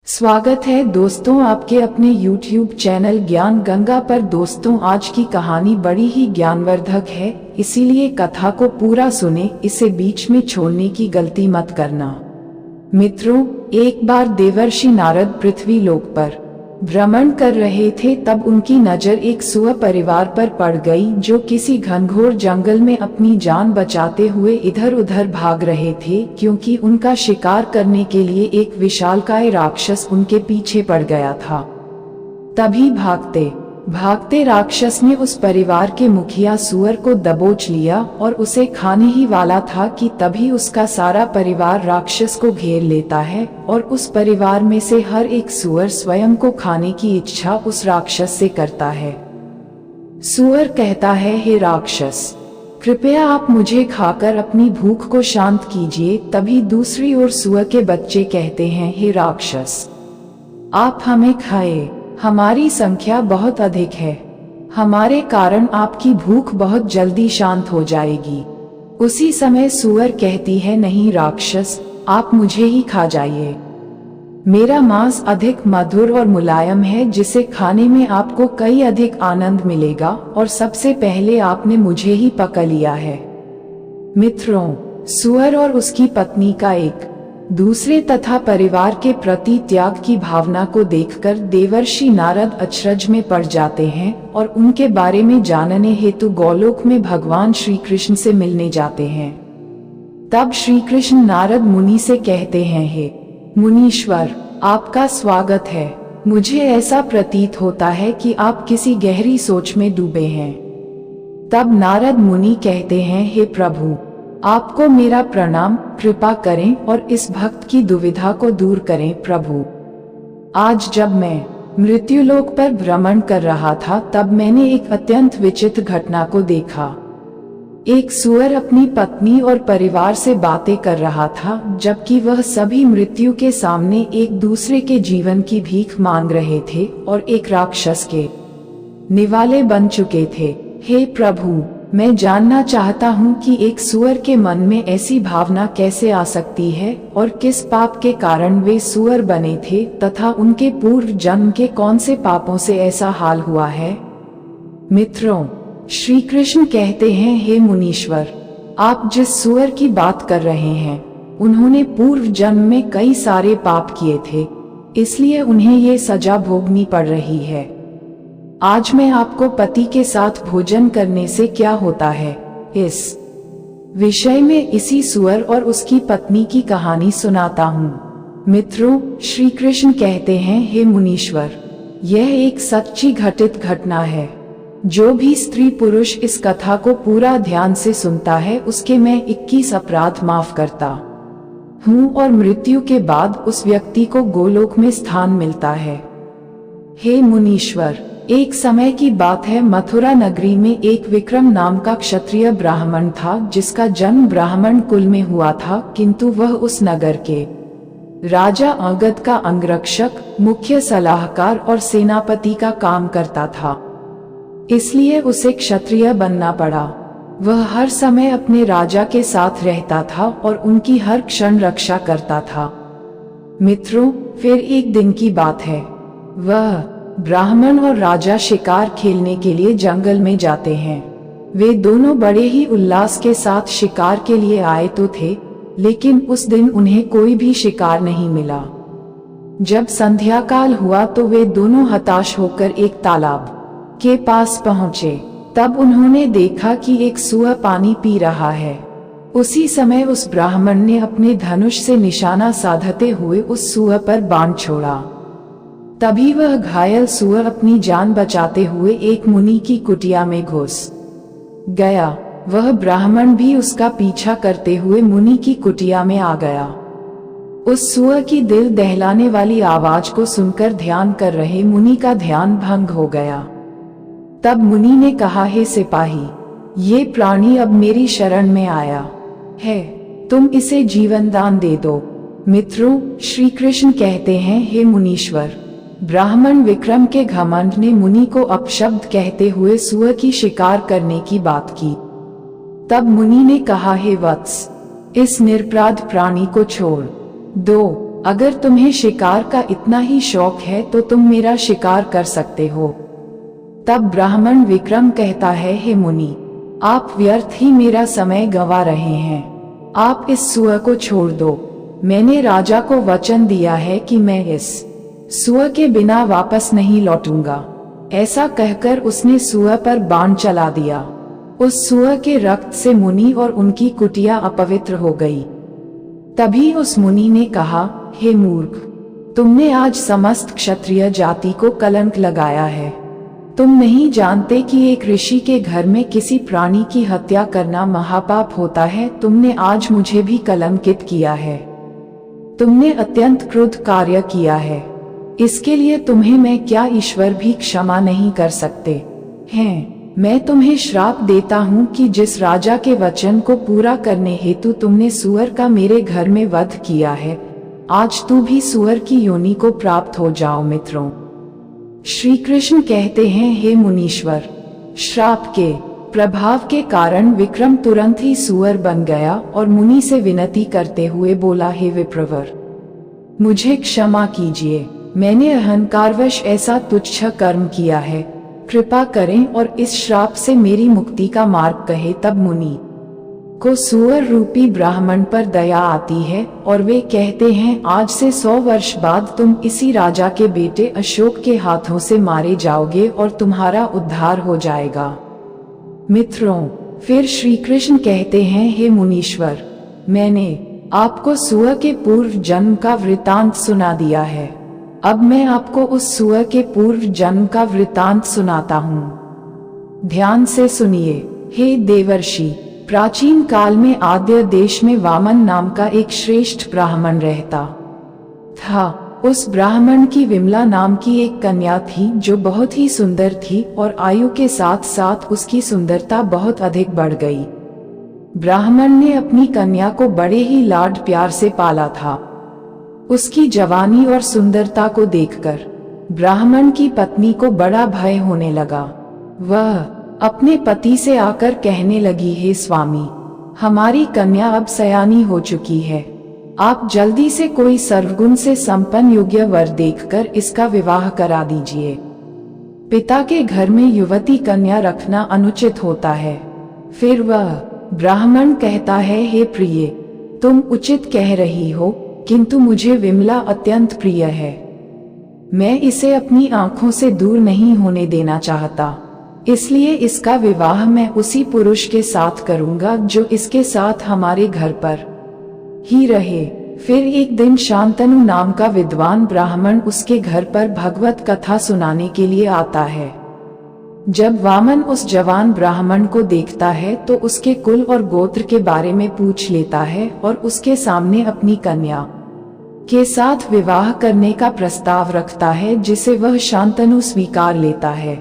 स्वागत है दोस्तों आपके अपने YouTube चैनल ज्ञान गंगा पर। दोस्तों आज की कहानी बड़ी ही ज्ञानवर्धक है, इसीलिए कथा को पूरा सुने, इसे बीच में छोड़ने की गलती मत करना। मित्रों, एक बार देवर्षि नारद पृथ्वी लोक पर भ्रमण कर रहे थे, तब उनकी नजर एक सुअर परिवार पर पड़ गई जो किसी घनघोर जंगल में अपनी जान बचाते हुए इधर उधर भाग रहे थे, क्योंकि उनका शिकार करने के लिए एक विशालकाय राक्षस उनके पीछे पड़ गया था। तभी भागते भागते राक्षस ने उस परिवार के मुखिया सुअर को दबोच लिया और उसे खाने ही वाला था कि तभी उसका सारा परिवार राक्षस को घेर लेता है और उस परिवार में से हर एक सुअर स्वयं को खाने की इच्छा उस राक्षस से करता है। सुअर कहता है, हे राक्षस, कृपया आप मुझे खाकर अपनी भूख को शांत कीजिए। तभी दूसरी ओर सुअर के बच्चे कहते हैं, हे राक्षस, आप हमें खाए, हमारी संख्या बहुत अधिक है, हमारे कारण आपकी भूख बहुत जल्दी शांत हो जाएगी। उसी समय सुअर कहती है, नहीं राक्षस, आप मुझे ही खा जाइए, मेरा मांस अधिक मधुर और मुलायम है, जिसे खाने में आपको कई अधिक आनंद मिलेगा और सबसे पहले आपने मुझे ही पकड़ लिया है। मित्रों, सुअर और उसकी पत्नी का एक दूसरे तथा परिवार के प्रति त्याग की भावना को देखकर देवर्षि नारद अचरज में पड़ जाते हैं और उनके बारे में जानने हेतु गोलोक में भगवान श्री कृष्ण से मिलने जाते हैं। तब श्री कृष्ण नारद मुनि से कहते हैं, हे मुनीश्वर, आपका स्वागत है। मुझे ऐसा प्रतीत होता है कि आप किसी गहरी सोच में डूबे हैं। तब नारद मुनि कहते हैं, हे प्रभु, आपको मेरा प्रणाम, कृपा करें और इस भक्त की दुविधा को दूर करें। प्रभु, आज जब मैं मृत्युलोक पर भ्रमण कर रहा था, तब मैंने एक अत्यंत विचित्र घटना को देखा। एक सुअर अपनी पत्नी और परिवार से बातें कर रहा था, जबकि वह सभी मृत्यु के सामने एक दूसरे के जीवन की भीख मांग रहे थे और एक राक्षस के निवाले बन चुके थे। हे प्रभु, मैं जानना चाहता हूँ कि एक सुअर के मन में ऐसी भावना कैसे आ सकती है और किस पाप के कारण वे सुअर बने थे तथा उनके पूर्व जन्म के कौन से पापों से ऐसा हाल हुआ है। मित्रों, श्री कृष्ण कहते हैं, हे मुनीश्वर, आप जिस सुअर की बात कर रहे हैं, उन्होंने पूर्व जन्म में कई सारे पाप किए थे, इसलिए उन्हें ये सजा भोगनी पड़ रही है। आज मैं आपको पति के साथ भोजन करने से क्या होता है, इस विषय में इसी सुअर और उसकी पत्नी की कहानी सुनाता हूँ। मित्रों, श्री कृष्ण कहते हैं, हे मुनीश्वर, यह एक सच्ची घटित घटना है। जो भी स्त्री पुरुष इस कथा को पूरा ध्यान से सुनता है, उसके मैं 21 अपराध माफ करता हूँ और मृत्यु के बाद उस व्यक्ति को गोलोक में स्थान मिलता है। हे मुनीश्वर, एक समय की बात है, मथुरा नगरी में एक विक्रम नाम का क्षत्रिय ब्राह्मण था, जिसका जन्म ब्राह्मण कुल में हुआ था, किंतु वह उस नगर के राजा अंगद का अंगरक्षक, मुख्य सलाहकार और सेनापति का काम करता था, इसलिए उसे क्षत्रिय बनना पड़ा। वह हर समय अपने राजा के साथ रहता था और उनकी हर क्षण रक्षा करता था। मित्रों, फिर एक दिन की बात है, वह ब्राह्मण और राजा शिकार खेलने के लिए जंगल में जाते हैं। वे दोनों बड़े ही उल्लास के साथ शिकार के लिए आए तो थे, लेकिन उस दिन उन्हें कोई भी शिकार नहीं मिला। जब संध्या काल हुआ तो वे दोनों हताश होकर एक तालाब के पास पहुंचे। तब उन्होंने देखा कि एक सुअर पानी पी रहा है। उसी समय उस ब्राह्मण ने अपने धनुष से निशाना साधते हुए उस सुअर पर बाण छोड़ा। तभी वह घायल सुअर अपनी जान बचाते हुए एक मुनि की कुटिया में घुस गया। वह ब्राह्मण भी उसका पीछा करते हुए मुनि की कुटिया में आ गया। उस सुअर की दिल दहलाने वाली आवाज को सुनकर ध्यान कर रहे मुनि का ध्यान भंग हो गया। तब मुनि ने कहा, हे सिपाही, ये प्राणी अब मेरी शरण में आया है, तुम इसे जीवन दान दे दो। मित्रों, श्री कृष्ण कहते हैं, हे मुनीश्वर, ब्राह्मण विक्रम के घमंड ने मुनि को अपशब्द कहते हुए सुअर की शिकार करने की बात की। तब मुनि ने कहा, हे वत्स, इस निरपराध प्राणी को छोड़ दो, अगर तुम्हें शिकार का इतना ही शौक है तो तुम मेरा शिकार कर सकते हो। तब ब्राह्मण विक्रम कहता है, हे मुनि, आप व्यर्थ ही मेरा समय गंवा रहे हैं। आप इस सुअर को छोड़ दो। मैंने राजा को वचन दिया है कि मैं इस सुअर के बिना वापस नहीं लौटूंगा। ऐसा कहकर उसने सुअर पर बाण चला दिया। उस सुअर के रक्त से मुनि और उनकी कुटिया अपवित्र हो गई। तभी उस मुनि ने कहा, हे मूर्ख, तुमने आज समस्त क्षत्रिय जाति को कलंक लगाया है। तुम नहीं जानते कि एक ऋषि के घर में किसी प्राणी की हत्या करना महापाप होता है। तुमने आज मुझे भी कलंकित किया है। तुमने अत्यंत क्रूर कार्य किया है। इसके लिए तुम्हें मैं क्या ईश्वर भी क्षमा नहीं कर सकते हैं। मैं तुम्हें श्राप देता हूँ कि जिस राजा के वचन को पूरा करने हेतु तुमने सुअर का मेरे घर में वध किया है, आज तू भी सुअर की योनि को प्राप्त हो जाओ। मित्रों, श्री कृष्ण कहते हैं, हे मुनीश्वर, श्राप के प्रभाव के कारण विक्रम तुरंत ही सुअर बन गया और मुनि से विनती करते हुए बोला, हे विप्रवर, मुझे क्षमा कीजिए। मैंने अहंकारवश ऐसा तुच्छ कर्म किया है। कृपा करें और इस श्राप से मेरी मुक्ति का मार्ग कहे। तब मुनि को सुअर रूपी ब्राह्मण पर दया आती है और वे कहते हैं, आज से 100 वर्ष बाद तुम इसी राजा के बेटे अशोक के हाथों से मारे जाओगे और तुम्हारा उद्धार हो जाएगा। मित्रों, फिर श्री कृष्ण कहते हैं, हे मुनीश्वर, मैंने आपको सुअर के पूर्व जन्म का वृतांत सुना दिया है। अब मैं आपको उस सुअर के पूर्व जन्म का वृतांत सुनाता हूँ। ध्यान से सुनिए। हे देवर्षि, प्राचीन काल में आद्य देश में वामन नाम का एक श्रेष्ठ ब्राह्मण रहता था। उस ब्राह्मण की विमला नाम की एक कन्या थी जो बहुत ही सुंदर थी और आयु के साथ साथ उसकी सुंदरता बहुत अधिक बढ़ गई। ब्राह्मण ने अपनी कन्या को बड़े ही लाड प्यार से पाला था। उसकी जवानी और सुंदरता को देखकर ब्राह्मण की पत्नी को बड़ा भय होने लगा। वह अपने पति से आकर कहने लगी, हे स्वामी, हमारी कन्या अब सयानी हो चुकी है। आप जल्दी से कोई सर्वगुण से संपन्न योग्य वर देखकर इसका विवाह करा दीजिए। पिता के घर में युवती कन्या रखना अनुचित होता है। फिर वह ब्राह्मण कहता है, हे प्रिय, तुम उचित कह रही हो, किंतु मुझे विमला अत्यंत प्रिय है। मैं इसे अपनी आंखों से दूर नहीं होने देना चाहता, इसलिए इसका विवाह मैं उसी पुरुष के साथ करूंगा जो इसके साथ हमारे घर पर ही रहे। फिर एक दिन शांतनु नाम का विद्वान ब्राह्मण उसके घर पर भगवत कथा सुनाने के लिए आता है। जब वामन उस जवान ब्राह्मण को देखता है तो उसके कुल और गोत्र के बारे में पूछ लेता है और उसके सामने अपनी कन्या के साथ विवाह करने का प्रस्ताव रखता है, जिसे वह शांतनु स्वीकार लेता है।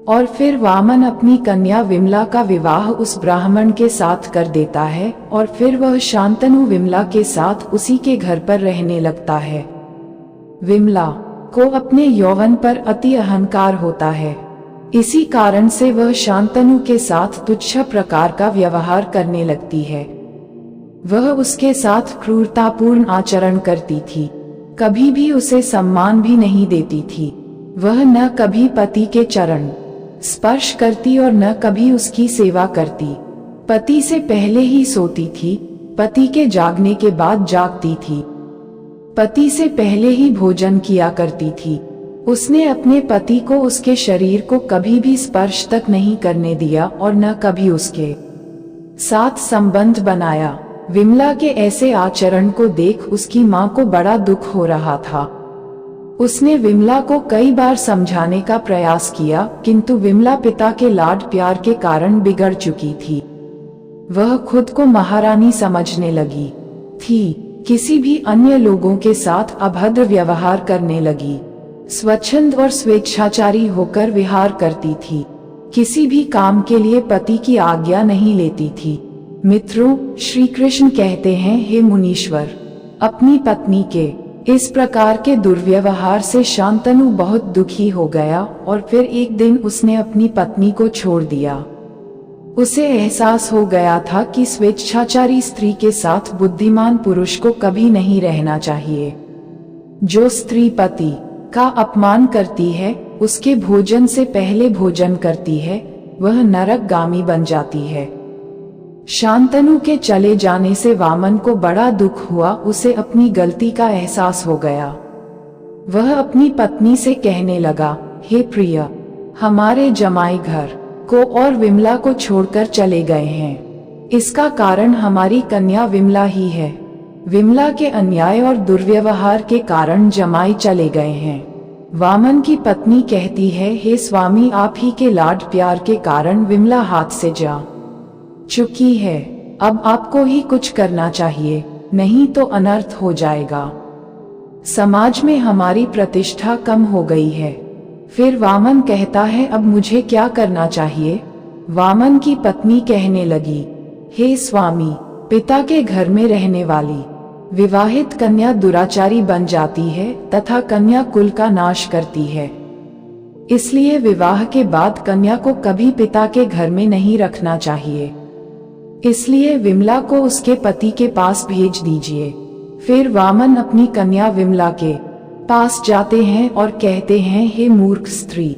और फिर वामन अपनी कन्या विमला का विवाह उस ब्राह्मण के साथ कर देता है और फिर वह शांतनु विमला के साथ उसी के घर पर रहने लगता है। विमला को अपने यौवन पर अति अहंकार होता है। इसी कारण से वह शांतनु के साथ तुच्छ प्रकार का व्यवहार करने लगती है। वह उसके साथ क्रूरतापूर्ण आचरण करती थी, कभी भी उसे सम्मान भी नहीं देती थी। वह न कभी पति के चरण स्पर्श करती और न कभी उसकी सेवा करती। पति से पहले ही सोती थी, पति के जागने के बाद जागती थी। पति से पहले ही भोजन किया करती थी। उसने अपने पति को उसके शरीर को कभी भी स्पर्श तक नहीं करने दिया और न कभी उसके साथ संबंध बनाया। विमला के ऐसे आचरण को देख उसकी माँ को बड़ा दुख हो रहा था। उसने विमला को कई बार समझाने का प्रयास किया, किंतु विमला पिता के लाड प्यार के कारण बिगड़ चुकी थी। वह खुद को महारानी समझने लगी थी, किसी भी अन्य लोगों के साथ अभद्र व्यवहार करने लगी। स्वच्छंद और स्वेच्छाचारी होकर विहार करती थी। किसी भी काम के लिए पति की आज्ञा नहीं लेती थी। मित्रों, श्री कृष्ण कहते हैं, हे मुनीश्वर, अपनी पत्नी के इस प्रकार के दुर्व्यवहार से शांतनु बहुत दुखी हो गया और फिर एक दिन उसने अपनी पत्नी को छोड़ दिया। उसे एहसास हो गया था कि स्वेच्छाचारी स्त्री के साथ बुद्धिमान पुरुष को कभी नहीं रहना चाहिए। जो स्त्री पति का अपमान करती है, उसके भोजन से पहले भोजन करती है, वह नरकगामी बन जाती है। शांतनु के चले जाने से वामन को बड़ा दुख हुआ। उसे अपनी गलती का एहसास हो गया। वह अपनी पत्नी से कहने लगा, हे प्रिय, हमारे जमाई घर को और विमला को छोड़कर चले गए हैं। इसका कारण हमारी कन्या विमला ही है। विमला के अन्याय और दुर्व्यवहार के कारण जमाई चले गए हैं। वामन की पत्नी कहती है, हे स्वामी, आप ही के लाड प्यार के कारण विमला हाथ से जा चुकी है। अब आपको ही कुछ करना चाहिए, नहीं तो अनर्थ हो जाएगा। समाज में हमारी प्रतिष्ठा कम हो गई है। फिर वामन कहता है, अब मुझे क्या करना चाहिए? वामन की पत्नी कहने लगी, हे स्वामी, पिता के घर में रहने वाली विवाहित कन्या दुराचारी बन जाती है तथा कन्या कुल का नाश करती है। इसलिए विवाह के बाद कन्या को कभी पिता के घर में नहीं रखना चाहिए। इसलिए विमला को उसके पति के पास भेज दीजिए। फिर वामन अपनी कन्या विमला के पास जाते हैं और कहते हैं, हे मूर्ख स्त्री,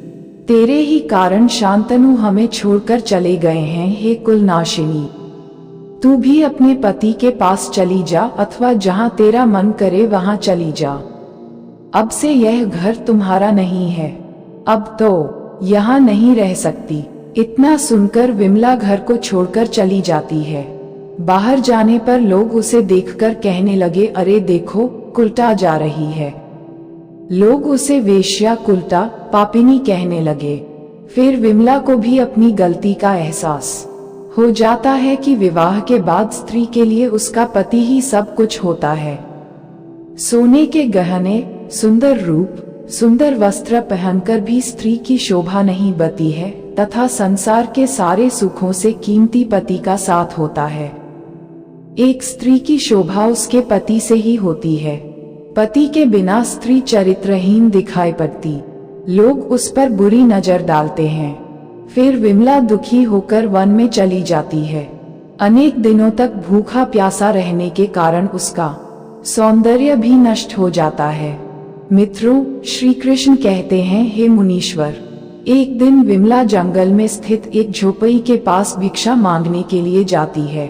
तेरे ही कारण शांतनु हमें छोड़कर चले गए हैं। हे कुलनाशिनी, तू भी अपने पति के पास चली जा अथवा जहाँ तेरा मन करे वहाँ चली जा। अब से यह घर तुम्हारा नहीं है। अब तो यहाँ नहीं रह सकती। इतना सुनकर विमला घर को छोड़कर चली जाती है। बाहर जाने पर लोग उसे देखकर कहने लगे, अरे देखो, कुलटा जा रही है। लोग उसे वेश्या, कुलटा, पापिनी कहने लगे। फिर विमला को भी अपनी गलती का एहसास हो जाता है कि विवाह के बाद स्त्री के लिए उसका पति ही सब कुछ होता है। सोने के गहने, सुंदर रूप, सुंदर वस्त्र पहनकर भी स्त्री की शोभा नहीं बढ़ती है तथा संसार के सारे सुखों से कीमती पति का साथ होता है। एक स्त्री की शोभा उसके पति से ही होती है। पति के बिना स्त्री चरित्रहीन दिखाई पड़ती। लोग उस पर बुरी नजर डालते हैं। फिर विमला दुखी होकर वन में चली जाती है। अनेक दिनों तक भूखा प्यासा रहने के कारण उसका सौंदर्य भी नष्ट हो जाता है। मित्रों, श्री कृष्ण कहते हैं, हे मुनीश्वर, एक दिन विमला जंगल में स्थित एक झोपड़ी के पास भिक्षा मांगने के लिए जाती है।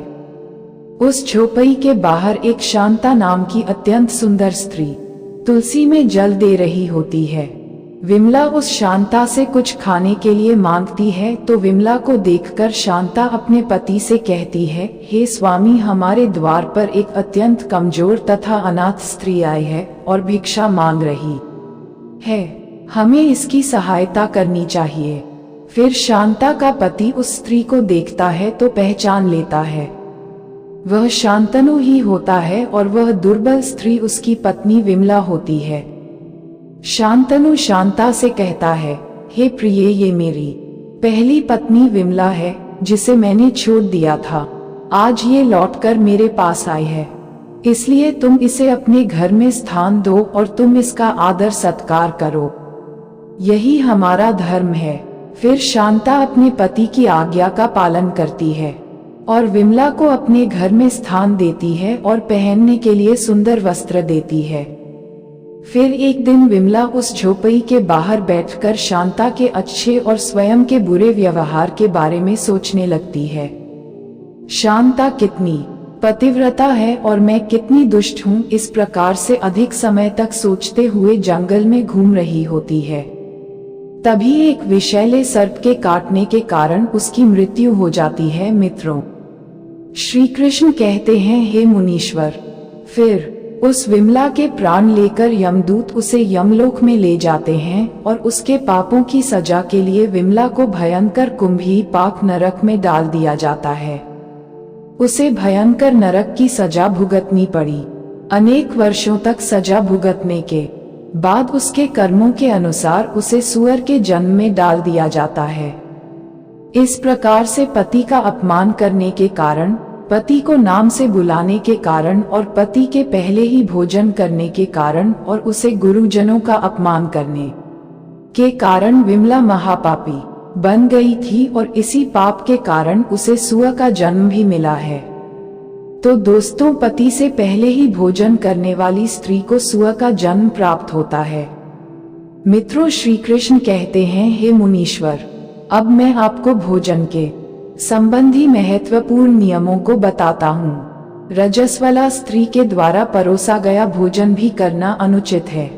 उस झोपड़ी के बाहर एक शांता नाम की अत्यंत सुंदर स्त्री तुलसी में जल दे रही होती है। विमला उस शांता से कुछ खाने के लिए मांगती है तो विमला को देखकर शांता अपने पति से कहती है, हे स्वामी, हमारे द्वार पर एक अत्यंत कमजोर तथा अनाथ स्त्री आई है और भिक्षा मांग रही है। हमें इसकी सहायता करनी चाहिए। फिर शांता का पति उस स्त्री को देखता है तो पहचान लेता है। वह शांतनु ही होता है और वह दुर्बल स्त्री उसकी पत्नी विमला होती है। शांतनु शांता से कहता है, हे प्रिय, ये मेरी पहली पत्नी विमला है जिसे मैंने छोड़ दिया था। आज ये लौटकर मेरे पास आई है, इसलिए तुम इसे अपने घर में स्थान दो और तुम इसका आदर सत्कार करो। यही हमारा धर्म है। फिर शांता अपने पति की आज्ञा का पालन करती है और विमला को अपने घर में स्थान देती है और पहनने के लिए सुंदर वस्त्र देती है। फिर एक दिन विमला उस झोपड़ी के बाहर बैठकर शांता के अच्छे और स्वयं के बुरे व्यवहार के बारे में सोचने लगती है। शांता कितनी पतिव्रता है और मैं कितनी दुष्ट हूँ, इस प्रकार से अधिक समय तक सोचते हुए जंगल में घूम रही होती है। तभी एक विषैले सर्प के काटने के कारण उसकी मृत्यु हो जाती है। मित्रों, श्री कृष्ण कहते हैं, हे मुनीश्वर, फिर उस विमला के प्राण लेकर यमदूत उसे यमलोक में ले जाते हैं और उसके पापों की सजा के लिए विमला को भयंकर कुंभी पाक नरक में डाल दिया जाता है। उसे भयंकर नरक की सजा भुगतनी पड़ी। अनेक वर्षों तक सजा भुगतने के बाद उसके कर्मों के अनुसार उसे सूअर के जन्म में डाल दिया जाता है। इस प्रकार से पति का अपमान करने के कारण, पति को नाम से बुलाने के कारण और पति के पहले ही भोजन करने के कारण और उसे गुरुजनों का अपमान करने के कारण विमला महापापी बन गई थी और इसी पाप के कारण उसे सुअ का जन्म भी मिला है। तो दोस्तों, पति से पहले ही भोजन करने वाली स्त्री को सुअ का जन्म प्राप्त होता है। मित्रों, श्री कृष्ण कहते हैं, हे मुनीश्वर, अब मैं आपको भोजन के संबंधी महत्वपूर्ण नियमों को बताता हूँ। रजस्वला स्त्री के द्वारा परोसा गया भोजन भी करना अनुचित है।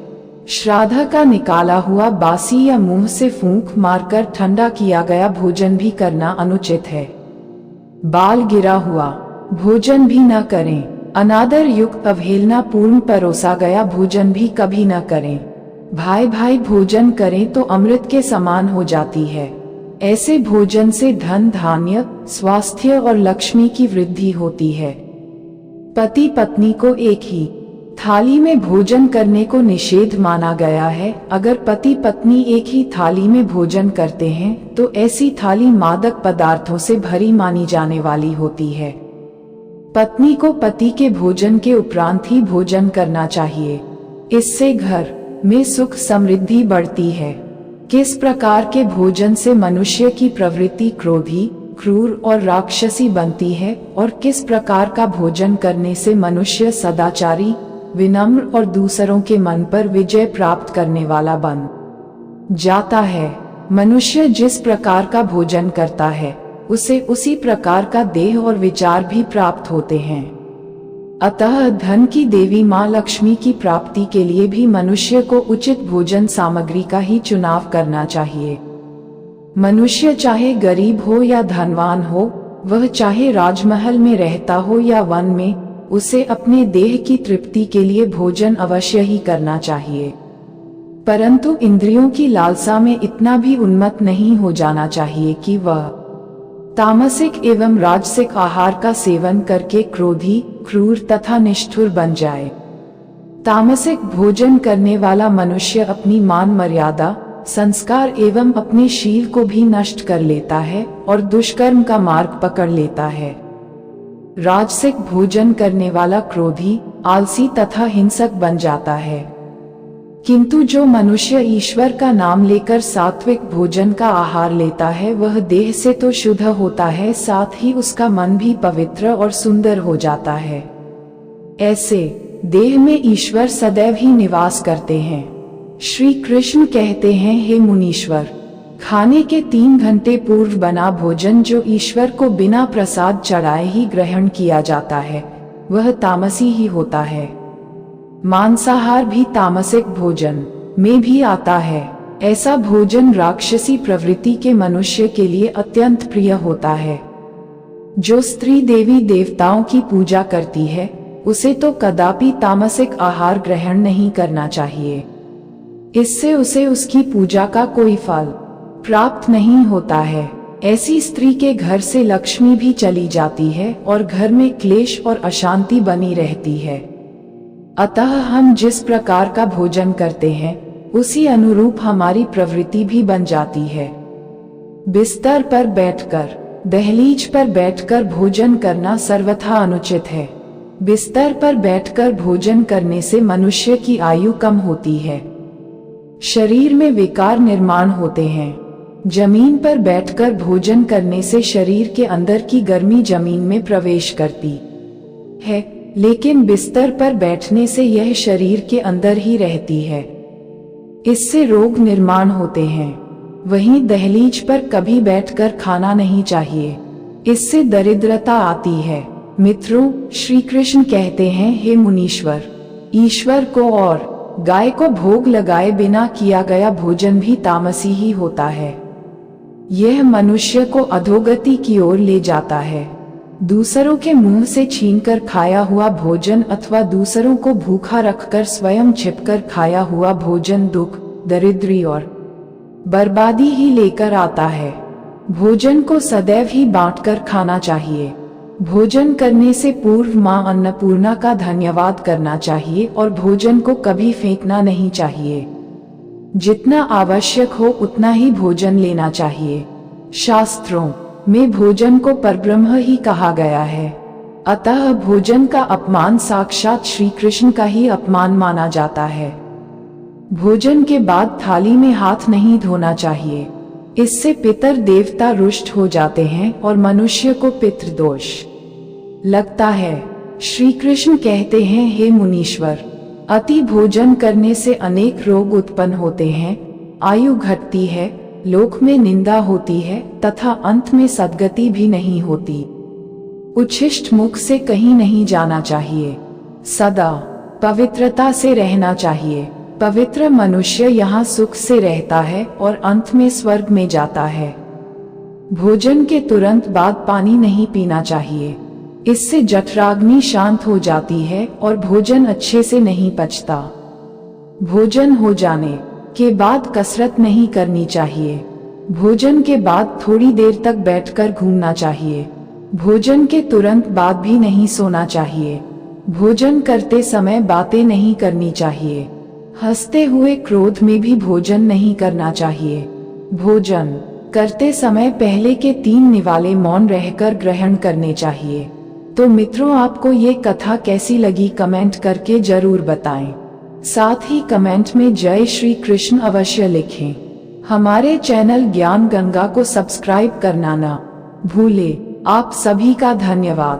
श्राद्ध का निकाला हुआ बासी या मुंह से फूंक मारकर ठंडा किया गया भोजन भी करना अनुचित है। बाल गिरा हुआ भोजन भी न करें। अनादर युक्त अवहेलना पूर्ण परोसा गया भोजन भी कभी न करें। भाई भाई भोजन करें तो अमृत के समान हो जाती है। ऐसे भोजन से धन धान्य, स्वास्थ्य और लक्ष्मी की वृद्धि होती है। पति पत्नी को एक ही थाली में भोजन करने को निषेध माना गया है। अगर पति पत्नी एक ही थाली में भोजन करते हैं तो ऐसी थाली मादक पदार्थों से भरी मानी जाने वाली होती है। पत्नी को पति के भोजन के उपरांत ही भोजन करना चाहिए। इससे घर में सुख समृद्धि बढ़ती है। किस प्रकार के भोजन से मनुष्य की प्रवृत्ति क्रोधी, क्रूर और राक्षसी बनती है और किस प्रकार का भोजन करने से मनुष्य सदाचारी, विनम्र और दूसरों के मन पर विजय प्राप्त करने वाला बन जाता है। मनुष्य जिस प्रकार का भोजन करता है उसे उसी प्रकार का देह और विचार भी प्राप्त होते हैं। अतः धन की देवी माँ लक्ष्मी की प्राप्ति के लिए भी मनुष्य को उचित भोजन सामग्री का ही चुनाव करना चाहिए। मनुष्य चाहे गरीब हो या धनवान हो, वह चाहे राजमहल में रहता हो या वन में, उसे अपने देह की तृप्ति के लिए भोजन अवश्य ही करना चाहिए। परंतु इंद्रियों की लालसा में इतना भी उन्मत्त नहीं हो जाना चाहिए कि वह तामसिक एवं राजसिक आहार का सेवन करके क्रोधी, क्रूर तथा निष्ठुर बन जाए। तामसिक भोजन करने वाला मनुष्य अपनी मान मर्यादा, संस्कार एवं अपने शील को भी नष्ट कर लेता है और दुष्कर्म का मार्ग पकड़ लेता है। राजसिक भोजन करने वाला क्रोधी, आलसी तथा हिंसक बन जाता है। किंतु जो मनुष्य ईश्वर का नाम लेकर सात्विक भोजन का आहार लेता है वह देह से तो शुद्ध होता है, साथ ही उसका मन भी पवित्र और सुंदर हो जाता है। ऐसे देह में ईश्वर सदैव ही निवास करते हैं। श्री कृष्ण कहते हैं, हे मुनीश्वर, खाने के 3 घंटे पूर्व बना भोजन जो ईश्वर को बिना प्रसाद चढ़ाए ही ग्रहण किया जाता है वह तामसी ही होता है। मांसाहार भी तामसिक भोजन में भी आता है। ऐसा भोजन राक्षसी प्रवृत्ति के मनुष्य के लिए अत्यंत प्रिय होता है। जो स्त्री देवी देवताओं की पूजा करती है उसे तो कदापि तामसिक आहार ग्रहण नहीं करना चाहिए। इससे उसे उसकी पूजा का कोई फल प्राप्त नहीं होता है। ऐसी स्त्री के घर से लक्ष्मी भी चली जाती है और घर में क्लेश और अशांति बनी रहती है। अतः हम जिस प्रकार का भोजन करते हैं उसी अनुरूप हमारी प्रवृत्ति भी बन जाती है। बिस्तर पर बैठकर, दहलीज पर बैठकर भोजन करना सर्वथा अनुचित है। बिस्तर पर बैठकर भोजन करने से मनुष्य की आयु कम होती है, शरीर में विकार निर्माण होते हैं। जमीन पर बैठकर भोजन करने से शरीर के अंदर की गर्मी जमीन में प्रवेश करती है, लेकिन बिस्तर पर बैठने से यह शरीर के अंदर ही रहती है। इससे रोग निर्माण होते हैं। वहीं दहलीज पर कभी बैठकर खाना नहीं चाहिए, इससे दरिद्रता आती है। मित्रों, श्री कृष्ण कहते हैं, हे मुनीश्वर, ईश्वर को और गाय को भोग लगाए बिना किया गया भोजन भी तामसी ही होता है। यह मनुष्य को अधोगति की ओर ले जाता है। दूसरों के मुंह से छीनकर खाया हुआ भोजन अथवा दूसरों को भूखा रखकर स्वयं छिपकर खाया हुआ भोजन दुख, दरिद्री और बर्बादी ही लेकर आता है। भोजन को सदैव ही बांटकर खाना चाहिए। भोजन करने से पूर्व मां अन्नपूर्णा का धन्यवाद करना चाहिए और भोजन को कभी फेंकना नहीं चाहिए। जितना आवश्यक हो उतना ही भोजन लेना चाहिए। शास्त्रों में भोजन को परब्रह्म ही कहा गया है। अतः भोजन का अपमान साक्षात श्री कृष्ण का ही अपमान माना जाता है। भोजन के बाद थाली में हाथ नहीं धोना चाहिए। इससे पितर देवता रुष्ट हो जाते हैं और मनुष्य को पितृदोष लगता है। श्री कृष्ण कहते हैं, हे मुनीश्वर, अति भोजन करने से अनेक रोग उत्पन्न होते हैं, आयु घटती है, लोक में निंदा होती है तथा अंत में सद्गति भी नहीं होती। उच्छिष्ट मुख से कहीं नहीं जाना चाहिए, सदा पवित्रता से रहना चाहिए। पवित्र मनुष्य यहाँ सुख से रहता है और अंत में स्वर्ग में जाता है। भोजन के तुरंत बाद पानी नहीं पीना चाहिए, इससे जठराग्नि शांत हो जाती है और भोजन अच्छे से नहीं पचता। भोजन हो जाने के बाद कसरत नहीं करनी चाहिए। भोजन के बाद थोड़ी देर तक बैठकर घूमना चाहिए। भोजन के तुरंत बाद भी नहीं सोना चाहिए। भोजन करते समय बातें नहीं करनी चाहिए। हंसते हुए क्रोध में भी भोजन नहीं करना चाहिए। भोजन करते समय पहले के 3 निवाले मौन रहकर ग्रहण करने चाहिए। तो मित्रों, आपको ये कथा कैसी लगी कमेंट करके जरूर बताएं। साथ ही कमेंट में जय श्री कृष्ण अवश्य लिखें। हमारे चैनल ज्ञान गंगा को सब्सक्राइब करना ना भूले। आप सभी का धन्यवाद।